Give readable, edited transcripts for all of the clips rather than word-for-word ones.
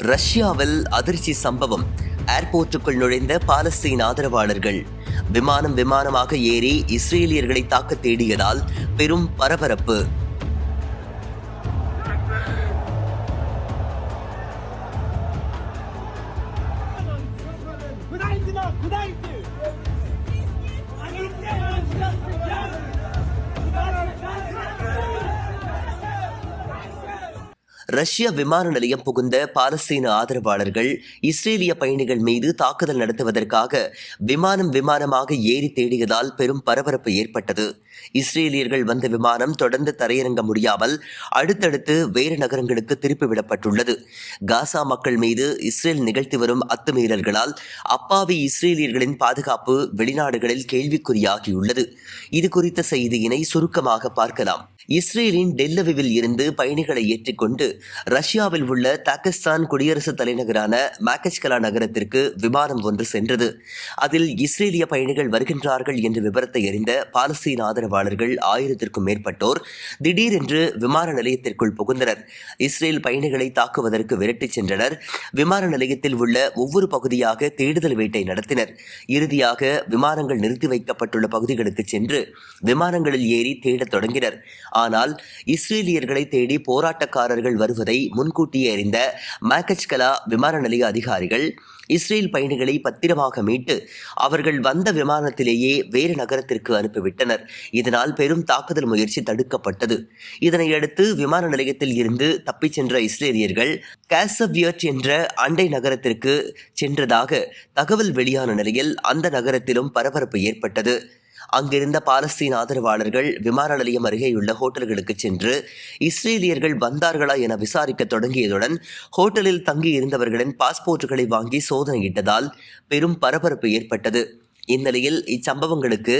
ரஷ்யாவில் அதிர்ச்சி சம்பவம். ஏர்போர்ட்டுக்குள் நுழைந்த பாலஸ்தீன் ஆதரவாளர்கள் விமானமாக ஏறி இஸ்ரேலியர்களை தாக்க தேடியதால் பெரும் பரபரப்பு. ரஷ்ய விமான நிலையம் புகுந்த பாலஸ்தீன ஆதரவாளர்கள் இஸ்ரேலிய பயணிகள் மீது தாக்குதல் நடத்துவதற்காக விமானமாக ஏறி தேடியதால் பெரும் பரபரப்பு ஏற்பட்டது. இஸ்ரேலியர்கள் வந்த விமானம் தொடர்ந்து தரையிறங்க முடியாமல் அடுத்தடுத்து வேறு நகரங்களுக்கு திருப்பிவிடப்பட்டுள்ளது. காசா மக்கள் மீது இஸ்ரேல் நிகழ்த்தி வரும் அத்துமீறல்களால் அப்பாவி இஸ்ரேலியர்களின் பாதுகாப்பு வெளிநாடுகளில் கேள்விக்குறியாகியுள்ளது. இது குறித்த செய்தியினை சுருக்கமாக பார்க்கலாம். இஸ்ரேலின் டெல்லவிவில் இருந்து பயணிகளை ஏற்றிக்கொண்டு ரஷ்யாவில் உள்ள தாகிஸ்தான் குடியரசு தலைநகரான மாக்கச்கலா நகரத்திற்கு விமானம் ஒன்று சென்றது. அதில் இஸ்ரேலிய பயணிகள் வருகின்றார்கள் என்ற விவரத்தை அறிந்த பாலஸ்தீன ஆதரவாளர்கள் 1000க்கும் மேற்பட்டோர் திடீரென்று விமான நிலையத்திற்குள் புகுந்தனர். இஸ்ரேல் பயணிகளை தாக்குவதற்கு விரட்டிச் சென்றனர். விமான நிலையத்தில் உள்ள ஒவ்வொரு பகுதியாக தேடுதல் வேட்டை நடத்தினர். இறுதியாக விமானங்கள் நிறுத்தி வைக்கப்பட்டுள்ள பகுதிகளுக்கு சென்று விமானங்களில் ஏறி தேடத் தொடங்கினர். ஆனால் இஸ்ரேலியர்களை தேடி போராட்டக்காரர்கள் வருவதை முன்கூட்டியே அறிந்த மாக்கச்கலா விமான நிலைய அதிகாரிகள் இஸ்ரேல் பயணிகளை பத்திரமாக மீட்டு அவர்கள் வந்த விமானத்திலேயே வேறு நகரத்திற்கு அனுப்பிவிட்டனர். இதனால் பெரும் தாக்குதல் முயற்சி தடுக்கப்பட்டது. இதனையடுத்து விமான நிலையத்தில் இருந்து தப்பிச் சென்ற இஸ்ரேலியர்கள் காசவியர்ட் என்ற அண்டை நகரத்திற்கு சென்றதாக தகவல் வெளியான நிலையில் அந்த நகரத்திலும் பரபரப்பு ஏற்பட்டது. அங்கிருந்த பாலஸ்தீன் ஆதரவாளர்கள் விமான நிலையம் அருகேயுள்ள ஹோட்டல்களுக்கு சென்று இஸ்ரேலியர்கள் வந்தார்களா என விசாரிக்க தொடங்கியதுடன் ஹோட்டலில் தங்கி இருந்தவர்களின் பாஸ்போர்ட்டுகளை வாங்கி சோதனையிட்டதால் பெரும் பரபரப்பு ஏற்பட்டது. இந்நிலையில் இச்சம்பவங்களுக்கு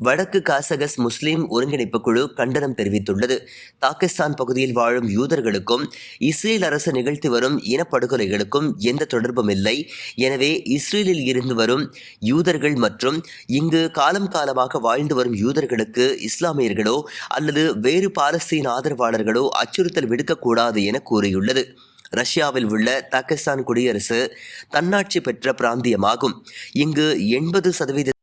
வடக்கு காசகஸ் முஸ்லிம் ஒருங்கிணைப்பு குழு கண்டனம் தெரிவித்துள்ளது. பாகிஸ்தான் பகுதியில் வாழும் யூதர்களுக்கும் இஸ்ரேல் அரசு நிகழ்த்தி வரும் இனப்படுகொலைகளுக்கும் எந்த தொடர்பும் இல்லை. எனவே இஸ்ரேலில் இருந்து வரும் யூதர்கள் மற்றும் இங்கு காலமாக வாழ்ந்து வரும் யூதர்களுக்கு இஸ்லாமியர்களோ அல்லது வேறு பாலஸ்தீன் ஆதரவாளர்களோ அச்சுறுத்தல் விடுக்கக்கூடாது என கூறியுள்ளது. ரஷ்யாவில் உள்ள தாகிஸ்தான் குடியரசு தன்னாட்சி பெற்ற பிராந்தியமாகும். இங்கு 80%